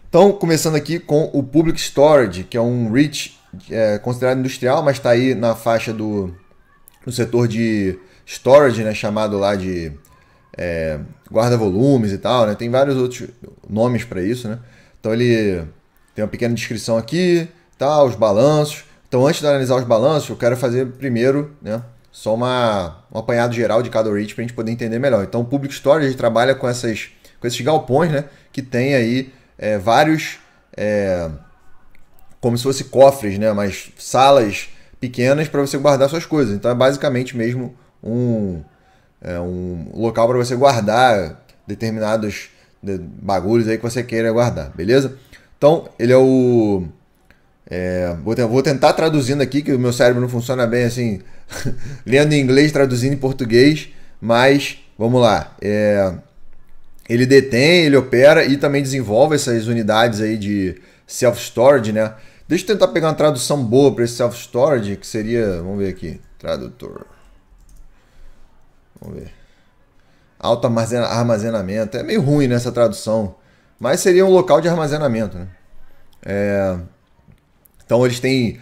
Então, começando aqui com o Public Storage, que é um REIT considerado industrial, mas está aí na faixa no setor de storage, né, chamado lá de guarda-volumes e tal, né? Tem vários outros nomes para isso, né? Então ele tem uma pequena descrição aqui, tal, os balanços. Então antes de analisar os balanços, eu quero fazer primeiro, né, só um apanhado geral de cada REIT para a gente poder entender melhor. Então o Public Storage trabalha com esses galpões, né, que tem aí vários, como se fosse cofres, né, mas salas pequenas para você guardar suas coisas. Então é basicamente mesmo um local para você guardar determinados bagulhos aí que você queira guardar, beleza? Então, ele é o... vou tentar traduzindo aqui, que o meu cérebro não funciona bem assim, lendo em inglês, traduzindo em português, mas vamos lá. Ele detém, ele opera e também desenvolve essas unidades aí de self-storage, né? Deixa eu tentar pegar uma tradução boa para esse self-storage, que seria... Vamos ver aqui. Tradutor. Vamos ver. Alto armazenamento. É meio ruim nessa tradução, mas seria um local de armazenamento, né? Então eles têm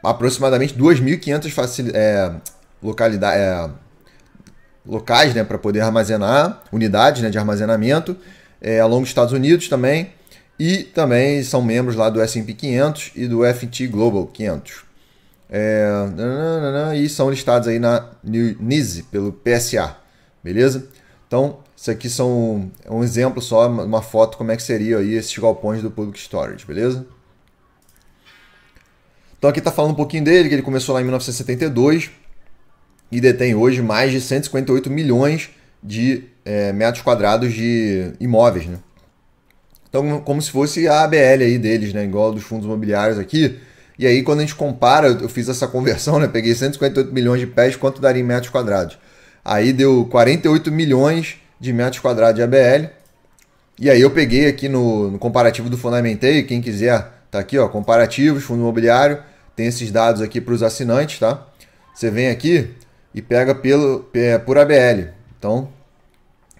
aproximadamente 2.500 locais, né, para poder armazenar, unidades, né, de armazenamento, ao longo dos Estados Unidos também, e também são membros lá do S&P 500 e do FT Global 500. E são listados aí na NYSE pelo PSA, beleza? Então, isso aqui é um exemplo só, uma foto como é que seria aí esses galpões do Public Storage, beleza? Então aqui está falando um pouquinho dele, que ele começou lá em 1972 e detém hoje mais de 158 milhões de metros quadrados de imóveis, né? Então, como se fosse a ABL aí deles, né? Igual dos fundos imobiliários aqui. E aí, quando a gente compara, eu fiz essa conversão, né? Peguei 158 milhões de pés, quanto daria em metros quadrados? Aí deu 48 milhões de metros quadrados de ABL. E aí eu peguei aqui no comparativo do Fundamentei, quem quiser, tá aqui, ó, comparativos, fundo imobiliário, tem esses dados aqui para os assinantes, tá? Você vem aqui e pega por ABL. Então,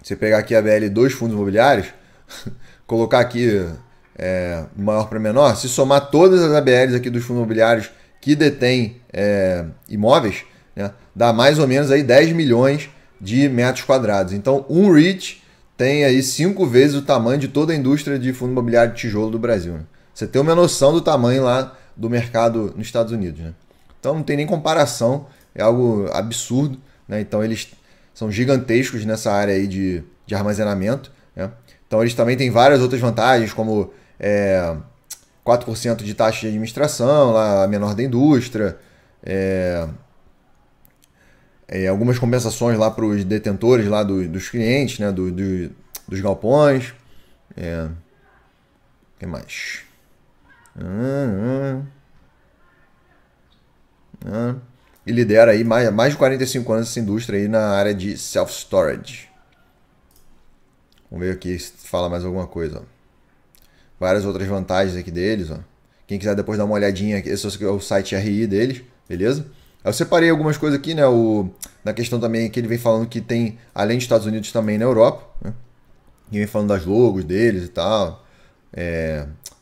você pegar aqui a ABL dos fundos imobiliários, colocar aqui maior para menor, se somar todas as ABLs aqui dos fundos imobiliários que detêm imóveis, né, dá mais ou menos aí 10 milhões de metros quadrados. Então, um REIT tem aí 5 vezes o tamanho de toda a indústria de fundo imobiliário de tijolo do Brasil, né? Você tem uma noção do tamanho lá do mercado nos Estados Unidos, né? Então, não tem nem comparação, é algo absurdo, né? Então, eles são gigantescos nessa área aí de armazenamento, né? Então, eles também têm várias outras vantagens, como 4% de taxa de administração, lá a menor da indústria, algumas compensações lá para os detentores lá dos clientes, né, dos galpões. O que mais? E lidera aí mais de 45 anos essa indústria aí na área de self-storage. Vamos ver aqui se fala mais alguma coisa. Ó. Várias outras vantagens aqui deles. Ó. Quem quiser depois dar uma olhadinha, esse é o site RI deles, beleza? Eu separei algumas coisas aqui, né? Na questão também que ele vem falando que tem, além dos Estados Unidos, também na Europa, né? E vem falando das logos deles e tal,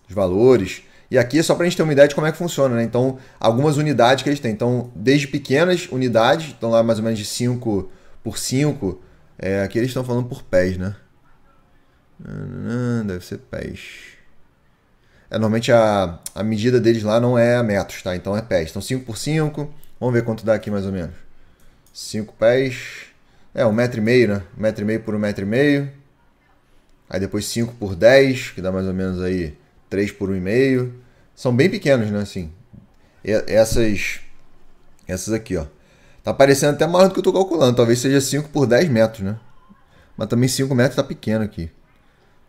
os valores. E aqui é só para a gente ter uma ideia de como é que funciona, né? Então, algumas unidades que eles têm. Então, desde pequenas unidades, estão lá mais ou menos de 5 por 5, aqui eles estão falando por pés, né? Deve ser pés. Normalmente a medida deles lá não é metros, tá? Então é pés. Então 5 por 5. Vamos ver quanto dá aqui mais ou menos. 5 pés. 1,5 m, né? 1,5 m por 1,5 m. Aí depois 5 por 10, que dá mais ou menos aí 3 por 1,5 m. São bem pequenos, né? Assim. Essas aqui, ó. Tá parecendo até maior do que eu tô calculando. Talvez seja 5 por 10 metros, né? Mas também 5 metros tá pequeno aqui.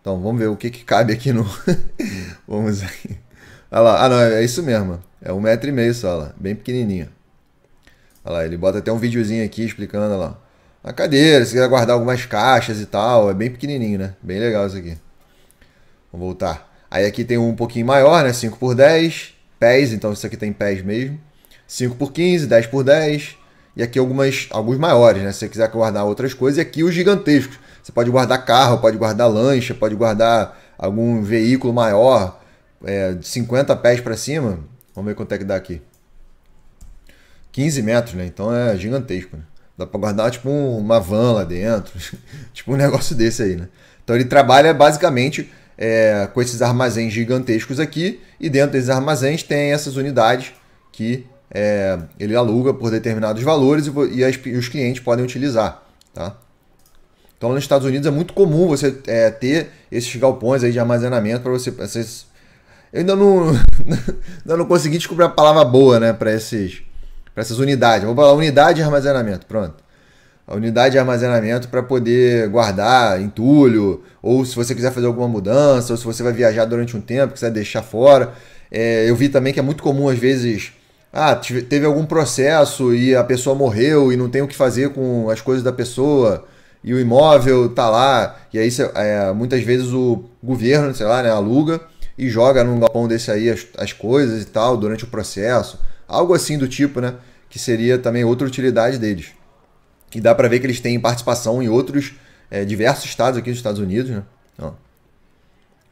Então, vamos ver o que cabe aqui no... Vamos aí. Olha lá. Ah, não, é isso mesmo. É 1,5 m só, lá. Bem pequenininho. Olha lá, ele bota até um videozinho aqui explicando, olha lá. A cadeira, se quiser guardar algumas caixas e tal. É bem pequenininho, né? Bem legal isso aqui. Vamos voltar. Aí aqui tem um pouquinho maior, né? 5 por 10. Pés, então isso aqui tem pés mesmo. 5 por 15, 10 por 10. E aqui alguns maiores, né? Se você quiser guardar outras coisas. E aqui os gigantescos. Você pode guardar carro, pode guardar lancha, pode guardar algum veículo maior, de 50 pés para cima, vamos ver quanto é que dá aqui. 15 metros, né? Então é gigantesco, né? Dá para guardar tipo uma van lá dentro, tipo um negócio desse aí, né? Então ele trabalha basicamente com esses armazéns gigantescos aqui, e dentro desses armazéns tem essas unidades que ele aluga por determinados valores e os clientes podem utilizar, tá? Então lá nos Estados Unidos é muito comum você ter esses galpões aí de armazenamento para você. Eu ainda não consegui descobrir a palavra boa, né, para essas unidades. Vou falar unidade de armazenamento, pronto. A unidade de armazenamento para poder guardar entulho, ou se você quiser fazer alguma mudança, ou se você vai viajar durante um tempo, quiser deixar fora. Eu vi também que é muito comum às vezes, teve algum processo e a pessoa morreu e não tem o que fazer com as coisas da pessoa, e o imóvel tá lá, e aí muitas vezes o governo, sei lá, né, aluga e joga num galpão desse aí as coisas e tal durante o processo. Algo assim do tipo, né, que seria também outra utilidade deles. E dá para ver que eles têm participação em outros diversos estados aqui dos Estados Unidos, né? Ó,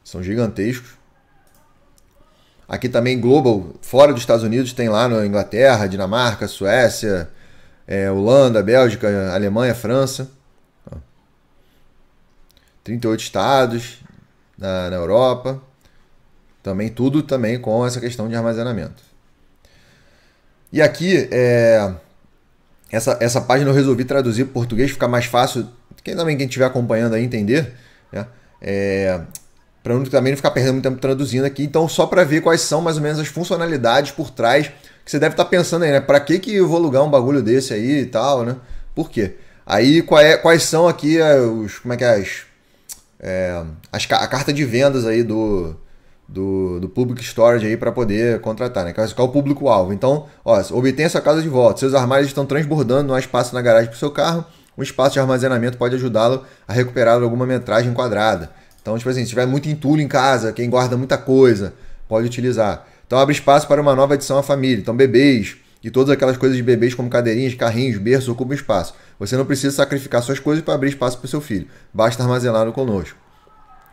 são gigantescos. Aqui também global, fora dos Estados Unidos, tem lá na Inglaterra, Dinamarca, Suécia, Holanda, Bélgica, Alemanha, França. Ó, 38 estados na Europa. Também tudo também com essa questão de armazenamento. E aqui, essa página eu resolvi traduzir para português, ficar mais fácil, quem estiver acompanhando aí entender, né? Para também não ficar perdendo muito tempo traduzindo aqui. Então, só para ver quais são mais ou menos as funcionalidades por trás, que você deve estar pensando aí, né? Para que eu vou alugar um bagulho desse aí e tal, né? Por quê? Aí, quais são aqui a carta de vendas aí do Public Storage aí para poder contratar, né? Qual é o público-alvo? Então, obtenha sua casa de volta. Seus armários estão transbordando, não há espaço na garagem para o seu carro. Um espaço de armazenamento pode ajudá-lo a recuperar alguma metragem quadrada. Então, tipo assim, se tiver muito entulho em casa, quem guarda muita coisa, pode utilizar. Então, abre espaço para uma nova adição à família. Então, bebês e todas aquelas coisas de bebês como cadeirinhas, carrinhos, berços, ocupam espaço. Você não precisa sacrificar suas coisas para abrir espaço para o seu filho. Basta armazená-lo conosco.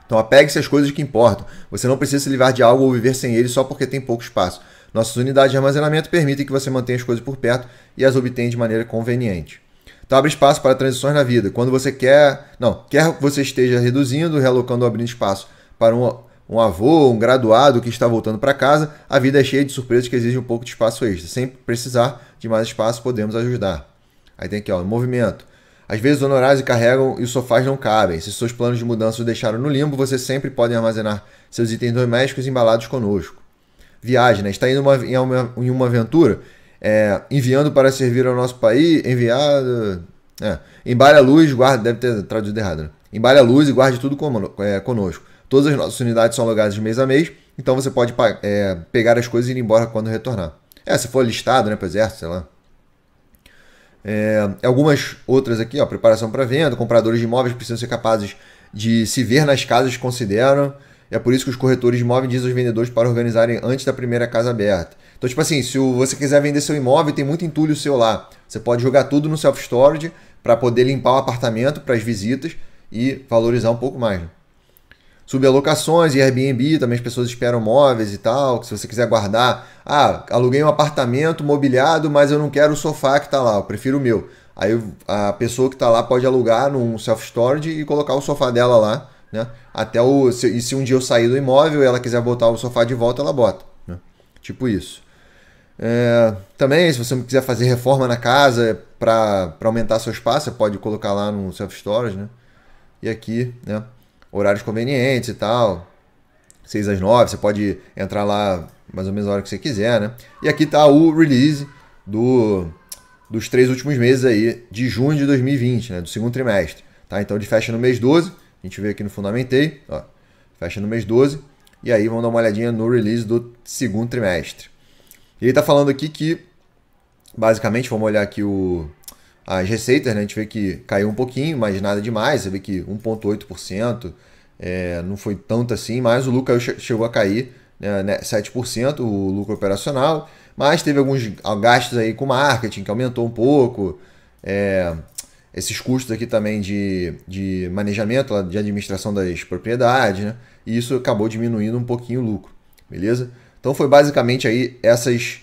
Então apegue-se às coisas que importam. Você não precisa se livrar de algo ou viver sem ele só porque tem pouco espaço. Nossas unidades de armazenamento permitem que você mantenha as coisas por perto e as obtenha de maneira conveniente. Então abre espaço para transições na vida. Quando você quer que você esteja reduzindo, realocando ou abrindo espaço para um avô, um graduado que está voltando para casa, a vida é cheia de surpresas que exigem um pouco de espaço extra. Sem precisar de mais espaço, podemos ajudar. Aí tem aqui, movimento. Às vezes os honorários carregam e os sofás não cabem. Se seus planos de mudança os deixaram no limbo, você sempre pode armazenar seus itens domésticos embalados conosco. Viagem, né? Está indo em uma aventura, enviando para servir ao nosso país, enviado... Embale a luz, guarde... Deve ter traduzido errado, né? Embale a luz e guarde tudo conosco. Todas as nossas unidades são alugadas de mês a mês, então você pode pegar as coisas e ir embora quando retornar. Se for listado, né, para o exército, sei lá. Algumas outras aqui, preparação para venda, compradores de imóveis precisam ser capazes de se ver nas casas que consideram. É por isso que os corretores de imóveis dizem aos vendedores para organizarem antes da primeira casa aberta. Então, tipo assim, se você quiser vender seu imóvel e tem muito entulho seu lá, você pode jogar tudo no self-storage para poder limpar o apartamento para as visitas e valorizar um pouco mais, né? Subalocações e Airbnb, também as pessoas esperam móveis e tal, que se você quiser guardar, aluguei um apartamento mobiliado, mas eu não quero o sofá que está lá, eu prefiro o meu. Aí a pessoa que está lá pode alugar num self-storage e colocar o sofá dela lá, né? E se um dia eu sair do imóvel e ela quiser botar o sofá de volta, ela bota, né? Tipo isso. Também, se você quiser fazer reforma na casa para aumentar seu espaço, você pode colocar lá no self-storage, né? E aqui, né? Horários convenientes e tal, 6 às 9, você pode entrar lá mais ou menos a hora que você quiser, né? E aqui está o release dos 3 últimos meses aí, de junho de 2020, né? Do segundo trimestre, tá? Então ele fecha no mês 12, a gente vê aqui no Fundamentei, fecha no mês 12, e aí vamos dar uma olhadinha no release do segundo trimestre. E ele está falando aqui que, basicamente, vamos olhar aqui as receitas, né? A gente vê que caiu um pouquinho, mas nada demais. Você vê que 1,8%, não foi tanto assim, mas o lucro chegou a cair, né, 7% o lucro operacional, mas teve alguns gastos aí com marketing que aumentou um pouco, esses custos aqui também de manejamento, de administração das propriedades, né? e isso acabou diminuindo um pouquinho o lucro, beleza? Então foi basicamente aí essas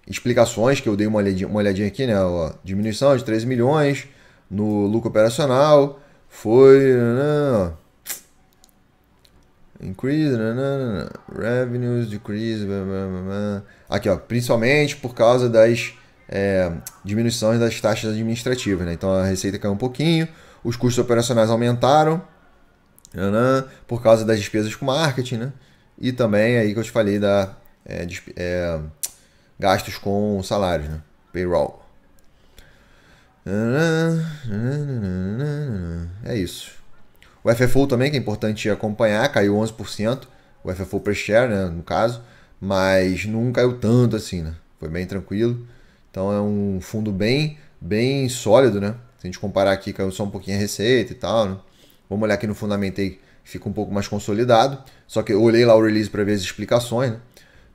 explicações que eu dei uma olhadinha aqui, né? Ó, diminuição de 13 milhões no lucro operacional, foi... increase, revenues, decrease, aqui ó, principalmente por causa das diminuições das taxas administrativas, né? Então a receita caiu um pouquinho, os custos operacionais aumentaram, por causa das despesas com marketing, né? E também aí que eu te falei da gastos com salários, né? Payroll. É isso. O FFO também, que é importante acompanhar, caiu 11%, o FFO per share, né, no caso, mas não caiu tanto assim, né? Foi bem tranquilo. Então é um fundo bem sólido, né? Se a gente comparar aqui, caiu só um pouquinho a receita e tal, né? Vamos olhar aqui no Fundamentei, fica um pouco mais consolidado. Só que eu olhei lá o release para ver as explicações, né?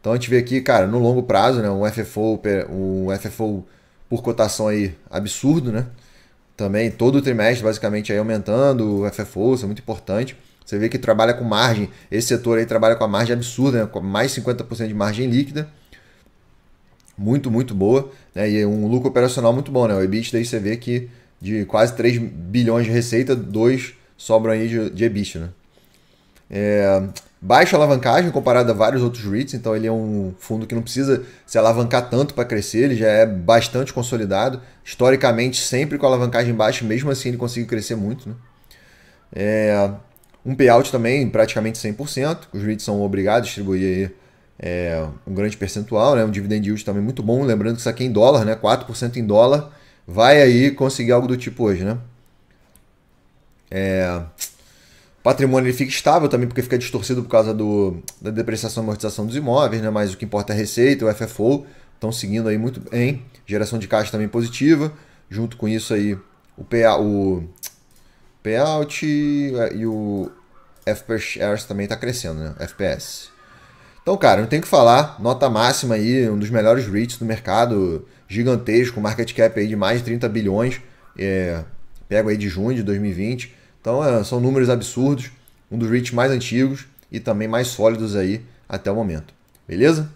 Então a gente vê aqui, cara, no longo prazo, né, um FFO por cotação aí absurdo, né? Também todo trimestre basicamente aí aumentando o FFO, isso é muito importante. Você vê que trabalha com margem, esse setor aí trabalha com a margem absurda, né? Com mais 50% de margem líquida. Muito boa, né? E um lucro operacional muito bom, né? O EBITDA aí você vê que de quase 3 bilhões de receita, 2 sobram aí de EBITDA, né? Baixa alavancagem comparado a vários outros REITs, então ele é um fundo que não precisa se alavancar tanto para crescer, ele já é bastante consolidado, historicamente sempre com alavancagem baixa, mesmo assim ele consegue crescer muito, né? Um payout também praticamente 100%, os REITs são obrigados a distribuir aí, um grande percentual, né? Um dividend yield também muito bom, lembrando que isso aqui é em dólar, né? 4% em dólar, vai aí conseguir algo do tipo hoje, né? Patrimônio ele fica estável também, porque fica distorcido por causa da depreciação e amortização dos imóveis, né? Mas o que importa é a receita, o FFO, estão seguindo aí muito bem. Geração de caixa também positiva. Junto com isso aí, o payout e o F per shares também está crescendo, né? FPS. Então, cara, não tem o que falar. Nota máxima aí, um dos melhores REITs do mercado, gigantesco, market cap aí de mais de 30 bilhões. Pego aí de junho de 2020. Então são números absurdos, um dos REITs mais antigos e também mais sólidos aí até o momento. Beleza?